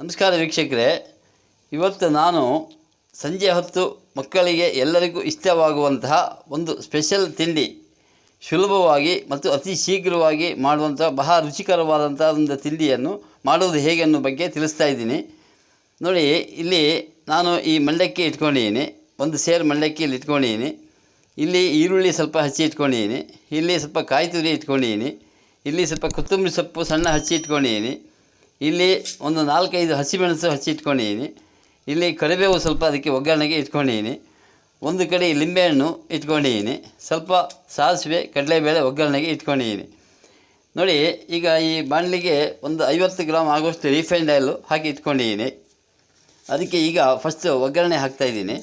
ನಮಸ್ಕಾರ ವೀಕ್ಷಕರೇ, ಇವತ್ತು ನಾನು ಸಂಜೆ ಹೊತ್ತು ಮಕ್ಕಳಿಗೆ ಎಲ್ಲರಿಗೂ ಇಷ್ಟವಾಗುವಂತಹ ಒಂದು ಸ್ಪೆಷಲ್ ತಿಂಡಿ, ಸುಲಭವಾಗಿ ಮತ್ತು ಅತಿ ಶೀಘ್ರವಾಗಿ ಮಾಡುವಂಥ ಬಹಳ ರುಚಿಕರವಾದಂಥ ಒಂದು ತಿಂಡಿಯನ್ನು ಮಾಡುವುದು ಹೇಗೆ ಅನ್ನೋ ಬಗ್ಗೆ ತಿಳಿಸ್ತಾ ಇದ್ದೀನಿ. ನೋಡಿ, ಇಲ್ಲಿ ನಾನು ಈ ಮಂಡಕ್ಕಿ ಇಟ್ಕೊಂಡಿದ್ದೀನಿ, ಒಂದು ಸೇರು ಮಂಡಕ್ಕಿಯಲ್ಲಿ ಇಟ್ಕೊಂಡಿದ್ದೀನಿ. ಇಲ್ಲಿ ಈರುಳ್ಳಿ ಸ್ವಲ್ಪ ಹಚ್ಚಿ ಇಟ್ಕೊಂಡಿದ್ದೀನಿ, ಇಲ್ಲಿ ಸ್ವಲ್ಪ ಕಾಯಿ ತುರಿ ಇಟ್ಕೊಂಡಿದ್ದೀನಿ, ಇಲ್ಲಿ ಸ್ವಲ್ಪ ಕೊತ್ತಂಬರಿ ಸೊಪ್ಪು ಸಣ್ಣ ಹಚ್ಚಿ ಇಟ್ಕೊಂಡಿದ್ದೀನಿ, ಇಲ್ಲಿ ಒಂದು 4-5 ಹಸಿಮೆಣಸು ಹಚ್ಚಿ ಇಟ್ಕೊಂಡಿದ್ದೀನಿ, ಇಲ್ಲಿ ಕರಿಬೇವು ಸ್ವಲ್ಪ ಅದಕ್ಕೆ ಒಗ್ಗರಣೆಗೆ ಇಟ್ಕೊಂಡಿದ್ದೀನಿ, ಒಂದು ಕಡೆ ಲಿಂಬೆಹಣ್ಣು ಇಟ್ಕೊಂಡಿದ್ದೀನಿ, ಸ್ವಲ್ಪ ಸಾಸಿವೆ ಕಡಲೆಬೇಳೆ ಒಗ್ಗರಣೆಗೆ ಇಟ್ಕೊಂಡಿದ್ದೀನಿ. ನೋಡಿ, ಈಗ ಈ ಬಾಣಲಿಗೆ ಒಂದು 50 ಗ್ರಾಮ್ ಆಗುವಷ್ಟು ರಿಫೈನ್ಡ್ ಆಯಿಲು ಹಾಕಿ ಇಟ್ಕೊಂಡಿದ್ದೀನಿ. ಅದಕ್ಕೆ ಈಗ ಫಸ್ಟ್ ಒಗ್ಗರಣೆ ಹಾಕ್ತಾಯಿದ್ದೀನಿ.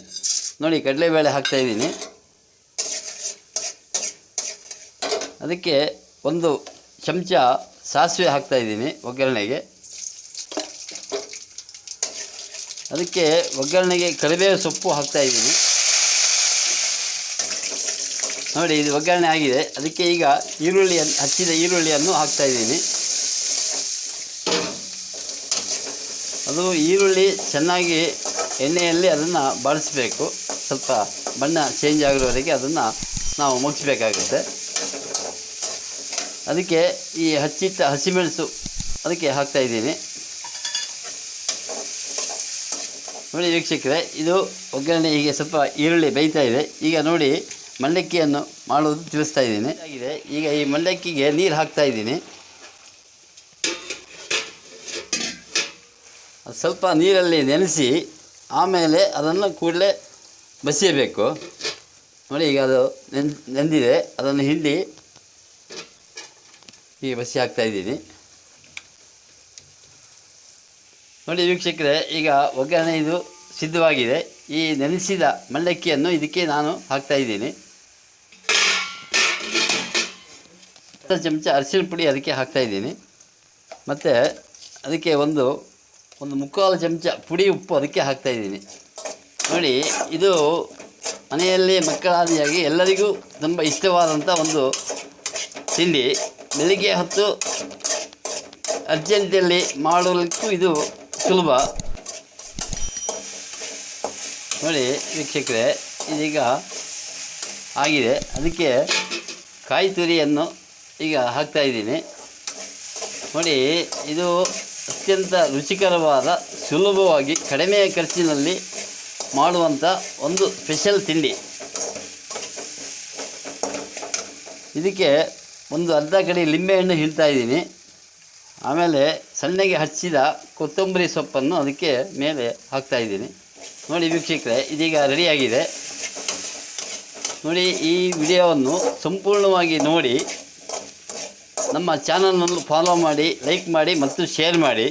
ನೋಡಿ, ಕಡಲೆಬೇಳೆ ಹಾಕ್ತಾಯಿದ್ದೀನಿ. ಅದಕ್ಕೆ ಒಂದು ಚಮಚ ಸಾಸಿವೆ ಹಾಕ್ತಾಯಿದ್ದೀನಿ ಒಗ್ಗರಣೆಗೆ. ಅದಕ್ಕೆ ಒಗ್ಗರಣೆಗೆ ಕರಿಬೇವು ಸೊಪ್ಪು ಹಾಕ್ತಾಯಿದ್ದೀನಿ. ನೋಡಿ, ಇದು ಒಗ್ಗರಣೆ ಆಗಿದೆ. ಅದಕ್ಕೆ ಈಗ ಹಚ್ಚಿದ ಈರುಳ್ಳಿಯನ್ನು ಹಾಕ್ತಾಯಿದ್ದೀನಿ. ಅದು ಈರುಳ್ಳಿ ಚೆನ್ನಾಗಿ ಎಣ್ಣೆಯಲ್ಲಿ ಅದನ್ನು ಬಾಡಿಸಬೇಕು. ಸ್ವಲ್ಪ ಬಣ್ಣ ಚೇಂಜ್ ಆಗಿರೋವರೆಗೆ ಅದನ್ನು ನಾವು ಮುಗಿಸ್ಬೇಕಾಗುತ್ತೆ. ಅದಕ್ಕೆ ಈ ಹಚ್ಚಿಟ್ಟ ಹಸಿಮೆಣಸು ಅದಕ್ಕೆ ಹಾಕ್ತಾಯಿದ್ದೀನಿ. ನೋಡಿ ವೀಕ್ಷಕರೇ, ಇದು ಒಗ್ಗರಣೆ ಹೀಗೆ ಸ್ವಲ್ಪ ಈರುಳ್ಳಿ ಬೇಯ್ತಾ ಇದೆ. ಈಗ ನೋಡಿ, ಮಂಡಕ್ಕಿಯನ್ನು ಮಾಡೋದು ತಿಳಿಸ್ತಾ ಇದ್ದೀನಿ. ಈಗ ಈ ಮಂಡಕ್ಕಿಗೆ ನೀರು ಹಾಕ್ತಾಯಿದ್ದೀನಿ. ಸ್ವಲ್ಪ ನೀರಲ್ಲಿ ನೆನೆಸಿ ಆಮೇಲೆ ಅದನ್ನು ಕೂಡಲೇ ಬಸಿಯಬೇಕು. ನೋಡಿ, ಈಗ ಅದು ನೆಂದಿದೆ, ಅದನ್ನು ಹಿಂಡಿ ಈಗ ಬಸಿ ಹಾಕ್ತಾಯಿದ್ದೀನಿ. ನೋಡಿ ವೀಕ್ಷಕರೇ, ಈಗ ಒಗ್ಗರಣೆ ಇದು ಸಿದ್ಧವಾಗಿದೆ. ಈ ನೆನೆಸಿದ ಮಂಡಕ್ಕಿಯನ್ನು ಇದಕ್ಕೆ ನಾನು ಹಾಕ್ತಾಯಿದ್ದೀನಿ. 10 ಚಮಚ ಅರಿಶಿನ ಪುಡಿ ಅದಕ್ಕೆ ಹಾಕ್ತಾಯಿದ್ದೀನಿ. ಮತ್ತು ಅದಕ್ಕೆ ಒಂದು 3/4 ಚಮಚ ಪುಡಿ ಉಪ್ಪು ಅದಕ್ಕೆ ಹಾಕ್ತಾಯಿದ್ದೀನಿ. ನೋಡಿ, ಇದು ಮನೆಯಲ್ಲಿ ಮಕ್ಕಳಾದಿಯಾಗಿ ಎಲ್ಲರಿಗೂ ತುಂಬ ಇಷ್ಟವಾದಂಥ ಒಂದು ತಿಂಡಿ. ಬೆಳಿಗ್ಗೆ ಹೊತ್ತು ಅರ್ಜೆಂಟಲ್ಲಿ ಮಾಡಲಿಕ್ಕೂ ಇದು ಸುಲಭ. ನೋಡಿ ವೀಕ್ಷಕರೇ, ಇದೀಗ ಆಗಿದೆ. ಅದಕ್ಕೆ ಕಾಯಿ ತುರಿಯನ್ನು ಈಗ ಹಾಕ್ತಾಯಿದ್ದೀನಿ. ನೋಡಿ, ಇದು ಅತ್ಯಂತ ರುಚಿಕರವಾದ, ಸುಲಭವಾಗಿ ಕಡಿಮೆ ಖರ್ಚಿನಲ್ಲಿ ಮಾಡುವಂಥ ಒಂದು ಸ್ಪೆಷಲ್ ತಿಂಡಿ. ಇದಕ್ಕೆ ಒಂದು ಅರ್ಧ ಕಡೆ ಲಿಂಬೆಹಣ್ಣು ಹಿಂಡ್ತಾಯಿದ್ದೀನಿ. ಆಮೇಲೆ ಸಣ್ಣಗೆ ಹಚ್ಚಿದ ಕೊತ್ತಂಬರಿ ಸೊಪ್ಪನ್ನು ಅದಕ್ಕೆ ಮೇಲೆ ಹಾಕ್ತಾಯಿದ್ದೀನಿ. ನೋಡಿ ವೀಕ್ಷಕರೇ, ಇದೀಗ ರೆಡಿಯಾಗಿದೆ. ನೋಡಿ, ಈ ವಿಡಿಯೋವನ್ನು ಸಂಪೂರ್ಣವಾಗಿ ನೋಡಿ ನಮ್ಮ ಚಾನಲನ್ನು ಫಾಲೋ ಮಾಡಿ, ಲೈಕ್ ಮಾಡಿ ಮತ್ತು ಶೇರ್ ಮಾಡಿ.